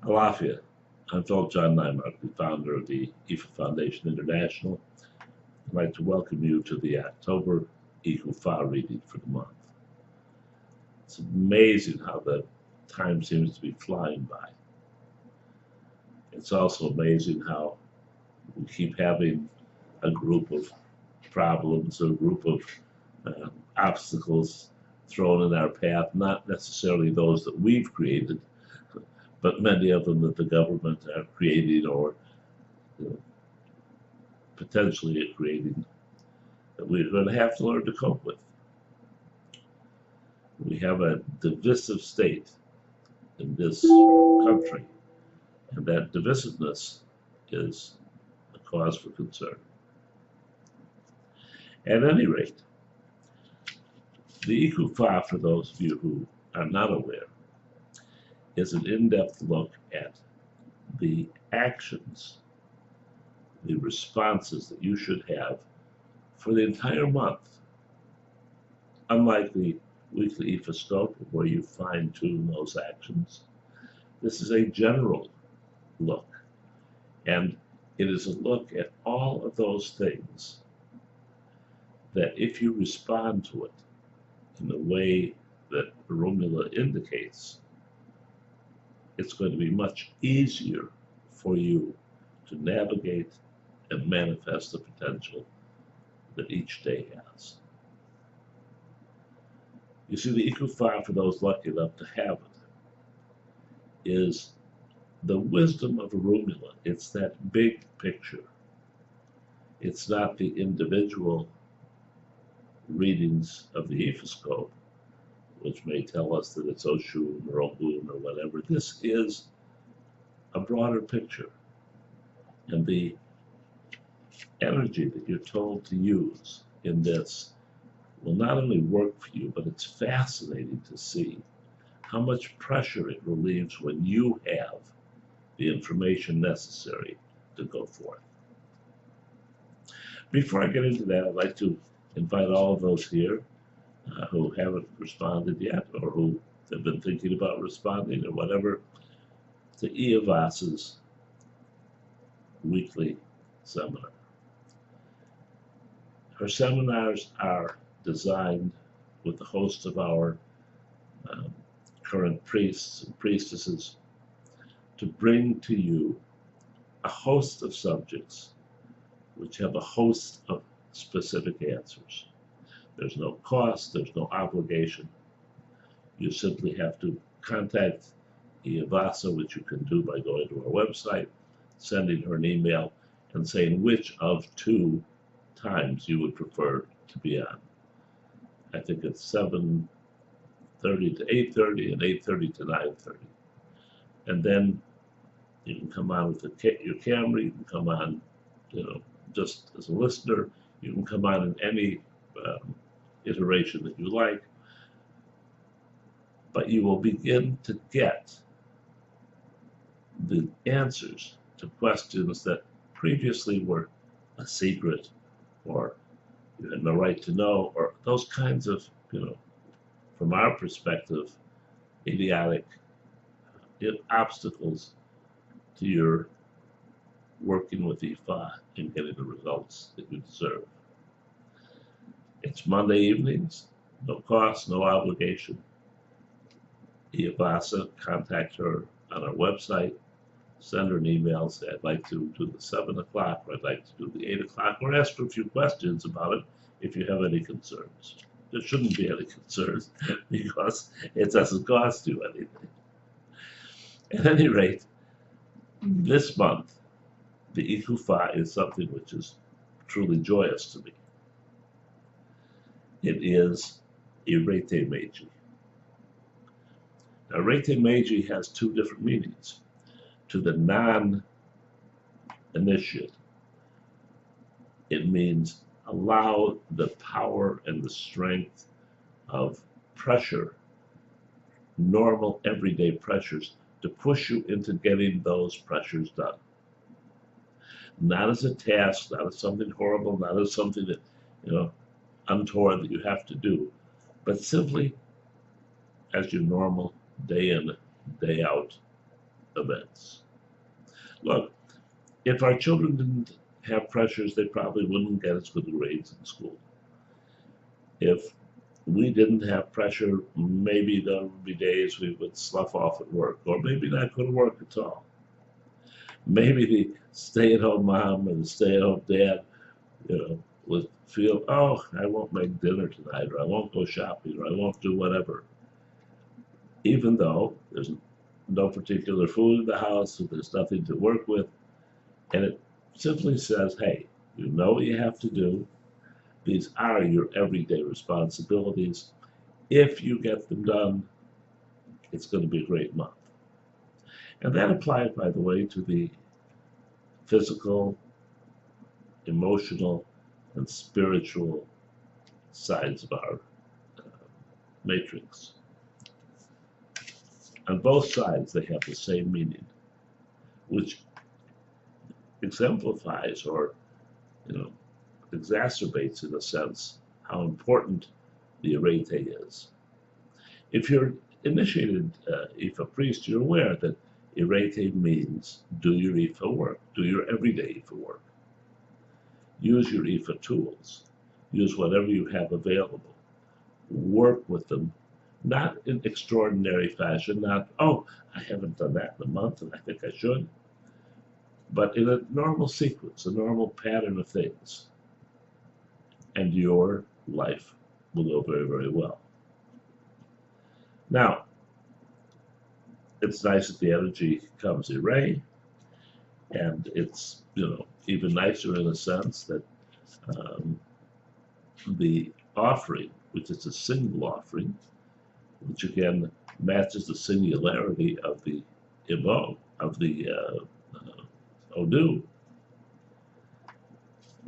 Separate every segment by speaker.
Speaker 1: Alafia. I'm Philip John Nymark, the founder of the Icofa Foundation International. I'd like to welcome you to the October Icofa reading for the month. It's amazing how the time seems to be flying by. It's also amazing how we keep having a group of problems, a group of obstacles thrown in our path, not necessarily those that we've created, but many of them that the government are creating or potentially are creating that we're going to have to learn to cope with. We have a divisive state in this country, and that divisiveness is a cause for concern. At any rate, the Icofa, for those of you who are not aware, is an in-depth look at the actions, the responses that you should have for the entire month. Unlike the weekly Icofa where you fine-tune those actions, this is a general look, and it is a look at all of those things that if you respond to it in the way that Romula indicates, it's going to be much easier for you to navigate and manifest the potential that each day has. You see, the Icofa, for those lucky enough to have it, is the wisdom of Romula. It's that big picture. It's not the individual readings of the Icofa, which may tell us that it's Oshun or Ogun or whatever. This is a broader picture. And the energy that you're told to use in this will not only work for you, but it's fascinating to see how much pressure it relieves when you have the information necessary to go forth. Before I get into that, I'd like to invite all of those here who haven't responded yet or who have been thinking about responding or whatever to Iavasa's weekly seminar. Her seminars are designed with the host of our current priests and priestesses to bring to you a host of subjects which have a host of specific answers. There's no cost, there's no obligation. You simply have to contact Iavasa, which you can do by going to our website, sending her an email, and saying which of two times you would prefer to be on. I think it's 7:30 to 8:30 and 8:30 to 9:30. And then you can come on with your camera, you can come on, just as a listener, you can come on in any iteration that you like, but you will begin to get the answers to questions that previously were a secret, or you had no right to know, or those kinds of, from our perspective, idiotic obstacles to your working with Ifa and getting the results that you deserve. It's Monday evenings, no cost, no obligation. Iavasa, contact her on our website, send her an email, say I'd like to do the 7 o'clock, or I'd like to do the 8 o'clock, or ask for a few questions about it if you have any concerns. There shouldn't be any concerns because it doesn't cost you anything. At any rate, this month, the Icofa is something which is truly joyous to me. It is Irete Meiji. Now, Irete Meiji has two different meanings. To the non-initiate, it means allow the power and the strength of pressure, normal everyday pressures, to push you into getting those pressures done. Not as a task, not as something horrible, not as something that, untoward that you have to do, but simply as your normal day in, day out events. Look, if our children didn't have pressures, they probably wouldn't get as good grades in school. If we didn't have pressure, maybe there would be days we would slough off at work, or maybe not go to work at all. Maybe the stay-at-home mom and the stay-at-home dad, would feel, oh, I won't make dinner tonight, or I won't go shopping, or I won't do whatever. Even though there's no particular food in the house, or there's nothing to work with, and it simply says, hey, you know what you have to do. These are your everyday responsibilities. If you get them done, it's going to be a great month. And that applies, by the way, to the physical, emotional, and spiritual sides of our matrix. On both sides, they have the same meaning, which exemplifies or exacerbates, in a sense, how important the arete is. If you're initiated Ifa priest, you're aware that arete means do your Ifa work, do your everyday Ifa work. Use your Ifa tools. Use whatever you have available. Work with them, not in extraordinary fashion, not, oh, I haven't done that in a month and I think I should, but in a normal sequence, a normal pattern of things. And your life will go very, very well. Now, it's nice that the energy comes array, and it's even nicer in a sense that the offering, which is a single offering, which again matches the singularity of the Imo, of the Odu,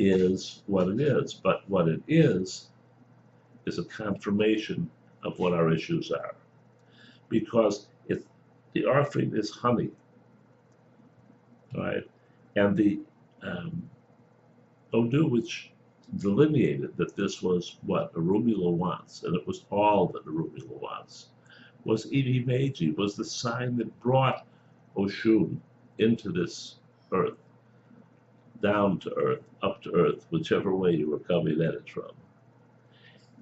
Speaker 1: is what it is. But what it is a confirmation of what our issues are. Because the offering is honey, right? And the Odu, which delineated that this was what Arumula wants, and it was all that Arumula wants, was Idimeji, was the sign that brought Oshun into this earth, down to earth, up to earth, whichever way you were coming at it from.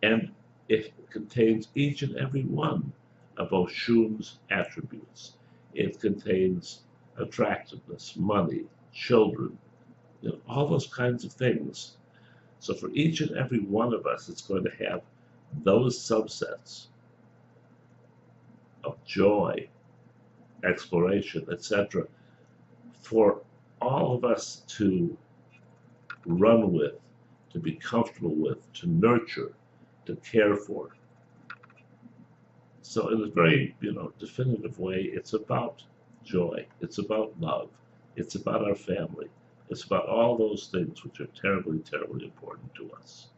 Speaker 1: And it contains each and every one of Oshun's attributes. It contains attractiveness, money, children, all those kinds of things. So for each and every one of us, it's going to have those subsets of joy, exploration, etc., for all of us to run with, to be comfortable with, to nurture, to care for. So in a very, definitive way, it's about joy. It's about love. It's about our family. It's about all those things which are terribly, terribly important to us.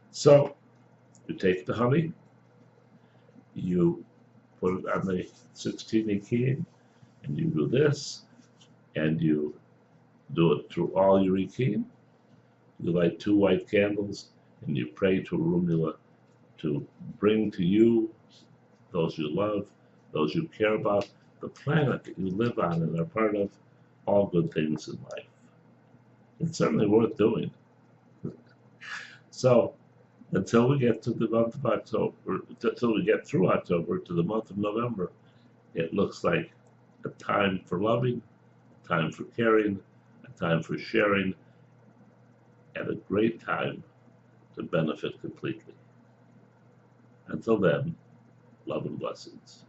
Speaker 1: So you take the honey, you put it on the 16 Ikin, and you do this, and you do it through all your Ikin. You light 2 white candles, and you pray to Arumula to bring to you, those you love, those you care about, the planet that you live on and are part of, all good things in life. It's certainly worth doing. So, until we get to the month of October, until we get through October to the month of November, it looks like a time for loving, a time for caring, a time for sharing, and a great time to benefit completely. Until then, love and blessings.